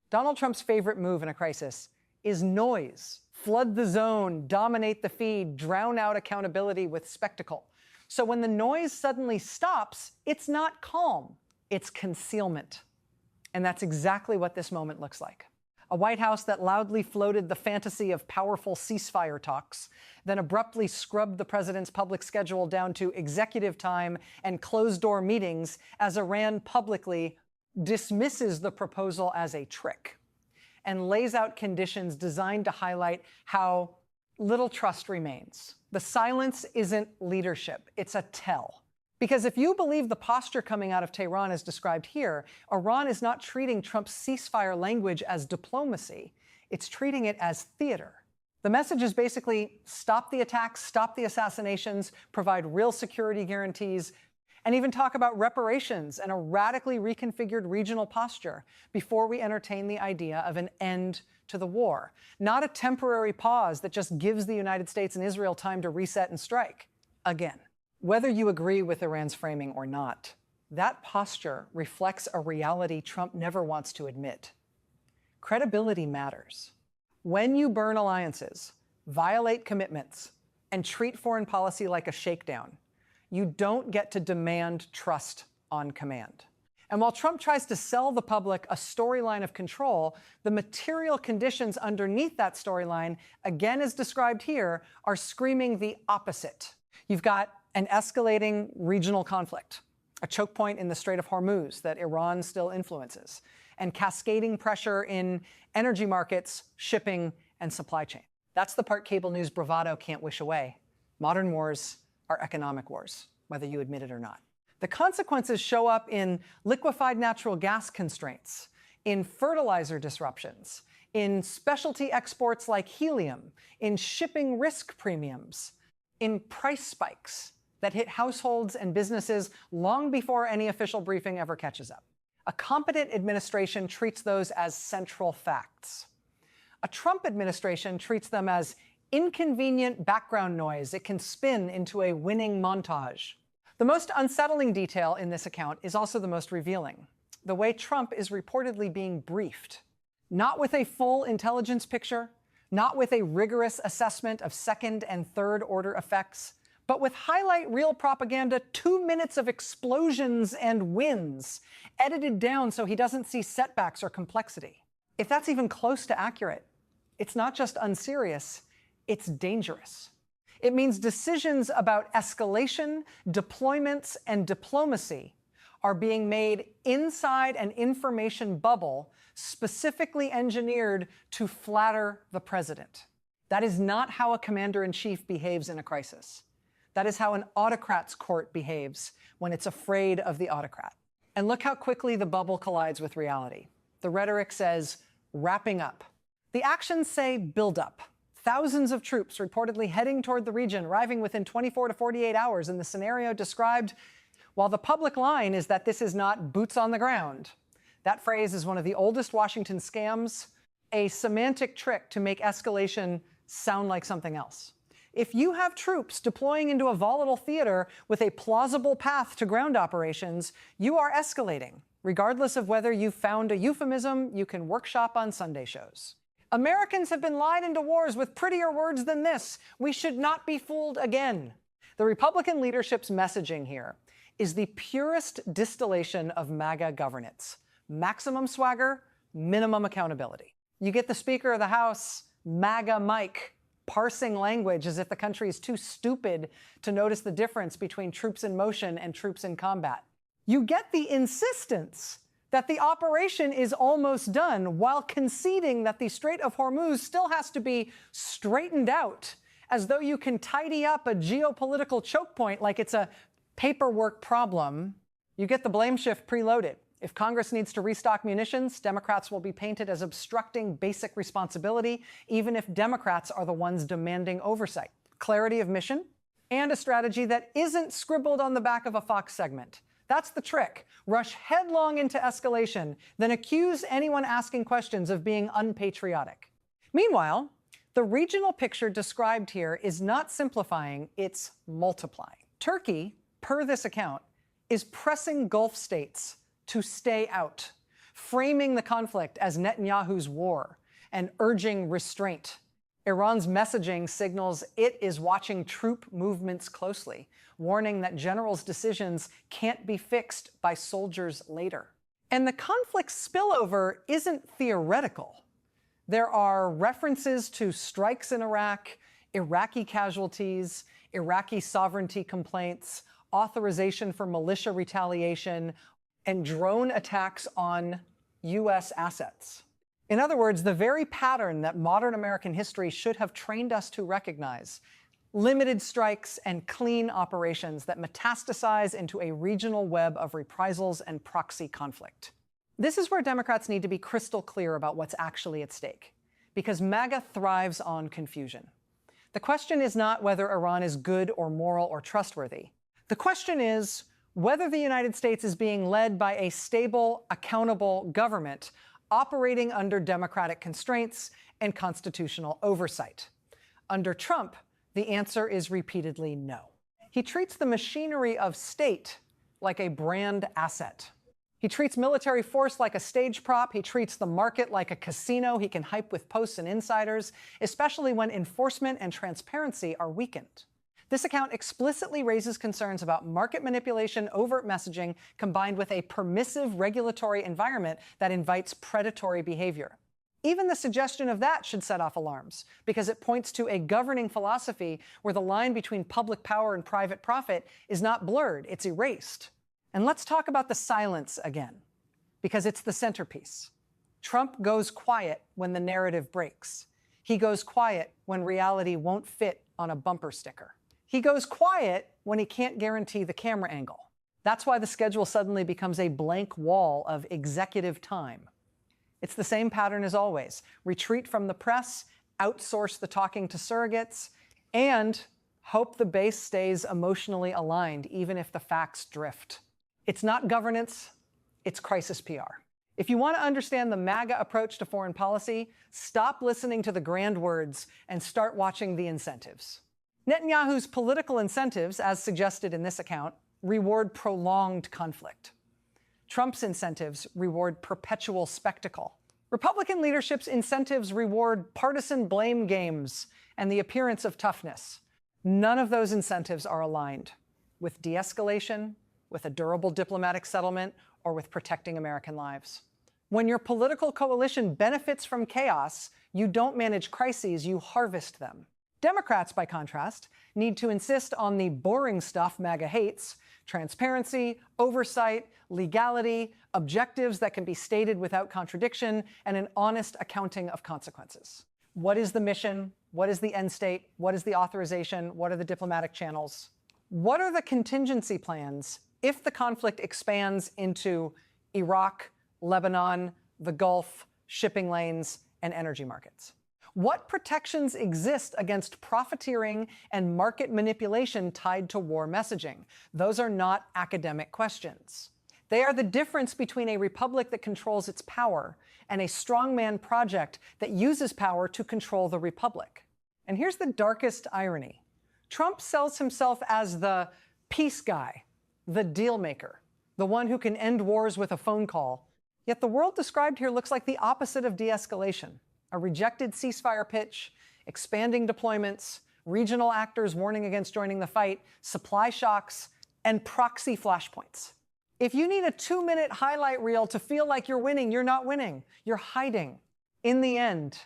Donald Trump's favorite move in a crisis is noise. Flood the zone, dominate the feed, drown out accountability with spectacle. So when the noise suddenly stops, it's not calm, it's concealment. And that's exactly what this moment looks like. A White House that loudly floated the fantasy of powerful ceasefire talks, then abruptly scrubbed the president's public schedule down to executive time and closed-door meetings as Iran publicly dismisses the proposal as a trick and lays out conditions designed to highlight how little trust remains. The silence isn't leadership, it's a tell. Because if you believe the posture coming out of Tehran as described here, Iran is not treating Trump's ceasefire language as diplomacy, it's treating it as theater. The message is basically stop the attacks, stop the assassinations, provide real security guarantees, and even talk about reparations and a radically reconfigured regional posture before we entertain the idea of an end to the war. Not a temporary pause that just gives the United States and Israel time to reset and strike again. Whether you agree with Iran's framing or not, that posture reflects a reality Trump never wants to admit. Credibility matters. When you burn alliances, violate commitments, and treat foreign policy like a shakedown, you don't get to demand trust on command. And while Trump tries to sell the public a storyline of control, the material conditions underneath that storyline, again as described here, are screaming the opposite. You've got an escalating regional conflict, a choke point in the Strait of Hormuz that Iran still influences, and cascading pressure in energy markets, shipping, and supply chain. That's the part cable news bravado can't wish away. Modern wars are economic wars, whether you admit it or not. The consequences show up in liquefied natural gas constraints, in fertilizer disruptions, in specialty exports like helium, in shipping risk premiums, in price spikes that hit households and businesses long before any official briefing ever catches up. A competent administration treats those as central facts. A Trump administration treats them as inconvenient background noise it can spin into a winning montage. The most unsettling detail in this account is also the most revealing. The way Trump is reportedly being briefed. Not with a full intelligence picture, not with a rigorous assessment of second and third order effects, but with highlight reel propaganda, 2 minutes of explosions and wins, edited down so he doesn't see setbacks or complexity. If that's even close to accurate, it's not just unserious, it's dangerous. It means decisions about escalation, deployments, and diplomacy are being made inside an information bubble specifically engineered to flatter the president. That is not how a commander-in-chief behaves in a crisis. That is how an autocrat's court behaves when it's afraid of the autocrat. And look how quickly the bubble collides with reality. The rhetoric says, wrapping up. The actions say build up. Thousands of troops reportedly heading toward the region, arriving within 24 to 48 hours in the scenario described, while the public line is that this is not boots on the ground. That phrase is one of the oldest Washington scams, a semantic trick to make escalation sound like something else. If you have troops deploying into a volatile theater with a plausible path to ground operations, you are escalating. Regardless of whether you've found a euphemism you can workshop on Sunday shows. Americans have been lied into wars with prettier words than this. We should not be fooled again. The Republican leadership's messaging here is the purest distillation of MAGA governance. Maximum swagger, minimum accountability. You get the Speaker of the House, MAGA Mike, parsing language as if the country is too stupid to notice the difference between troops in motion and troops in combat. You get the insistence that the operation is almost done while conceding that the Strait of Hormuz still has to be straightened out, as though you can tidy up a geopolitical choke point like it's a paperwork problem. You get the blame shift preloaded. If Congress needs to restock munitions, Democrats will be painted as obstructing basic responsibility, even if Democrats are the ones demanding oversight. Clarity of mission, and a strategy that isn't scribbled on the back of a Fox segment. That's the trick. Rush headlong into escalation, then accuse anyone asking questions of being unpatriotic. Meanwhile, the regional picture described here is not simplifying, it's multiplying. Turkey, per this account, is pressing Gulf states to stay out, framing the conflict as Netanyahu's war and urging restraint. Iran's messaging signals it is watching troop movements closely, warning that generals' decisions can't be fixed by soldiers later. And the conflict's spillover isn't theoretical. There are references to strikes in Iraq, Iraqi casualties, Iraqi sovereignty complaints, authorization for militia retaliation, and drone attacks on U.S. assets. In other words, the very pattern that modern American history should have trained us to recognize: limited strikes and clean operations that metastasize into a regional web of reprisals and proxy conflict. This is where Democrats need to be crystal clear about what's actually at stake, because MAGA thrives on confusion. The question is not whether Iran is good or moral or trustworthy. The question is whether the United States is being led by a stable, accountable government operating under democratic constraints and constitutional oversight. Under Trump, the answer is repeatedly no. He treats the machinery of state like a brand asset. He treats military force like a stage prop. He treats the market like a casino he can hype with posts and insiders, especially when enforcement and transparency are weakened. This account explicitly raises concerns about market manipulation, overt messaging, combined with a permissive regulatory environment that invites predatory behavior. Even the suggestion of that should set off alarms, because it points to a governing philosophy where the line between public power and private profit is not blurred, it's erased. And let's talk about the silence again, because it's the centerpiece. Trump goes quiet when the narrative breaks. He goes quiet when reality won't fit on a bumper sticker. He goes quiet when he can't guarantee the camera angle. That's why the schedule suddenly becomes a blank wall of executive time. It's the same pattern as always: retreat from the press, outsource the talking to surrogates, and hope the base stays emotionally aligned even if the facts drift. It's not governance, it's crisis PR. If you want to understand the MAGA approach to foreign policy, stop listening to the grand words and start watching the incentives. Netanyahu's political incentives, as suggested in this account, reward prolonged conflict. Trump's incentives reward perpetual spectacle. Republican leadership's incentives reward partisan blame games and the appearance of toughness. None of those incentives are aligned with de-escalation, with a durable diplomatic settlement, or with protecting American lives. When your political coalition benefits from chaos, you don't manage crises, you harvest them. Democrats, by contrast, need to insist on the boring stuff MAGA hates: transparency, oversight, legality, objectives that can be stated without contradiction, and an honest accounting of consequences. What is the mission? What is the end state? What is the authorization? What are the diplomatic channels? What are the contingency plans if the conflict expands into Iraq, Lebanon, the Gulf, shipping lanes, and energy markets? What protections exist against profiteering and market manipulation tied to war messaging? Those are not academic questions. They are the difference between a republic that controls its power and a strongman project that uses power to control the republic. And here's the darkest irony. Trump sells himself as the peace guy, the deal maker, the one who can end wars with a phone call. Yet the world described here looks like the opposite of de-escalation: a rejected ceasefire pitch, expanding deployments, regional actors warning against joining the fight, supply shocks, and proxy flashpoints. If you need a 2-minute highlight reel to feel like you're winning, you're not winning. You're hiding. In the end,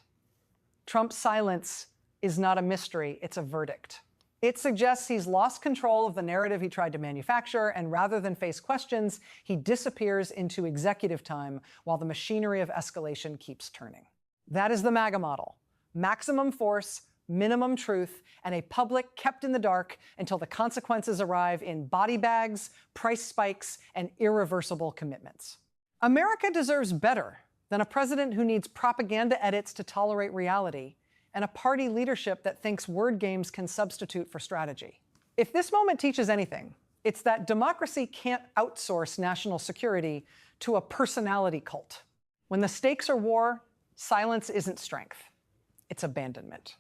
Trump's silence is not a mystery, it's a verdict. It suggests he's lost control of the narrative he tried to manufacture, and rather than face questions, he disappears into executive time while the machinery of escalation keeps turning. That is the MAGA model: maximum force, minimum truth, and a public kept in the dark until the consequences arrive in body bags, price spikes, and irreversible commitments. America deserves better than a president who needs propaganda edits to tolerate reality, and a party leadership that thinks word games can substitute for strategy. If this moment teaches anything, it's that democracy can't outsource national security to a personality cult. When the stakes are war, silence isn't strength, it's abandonment.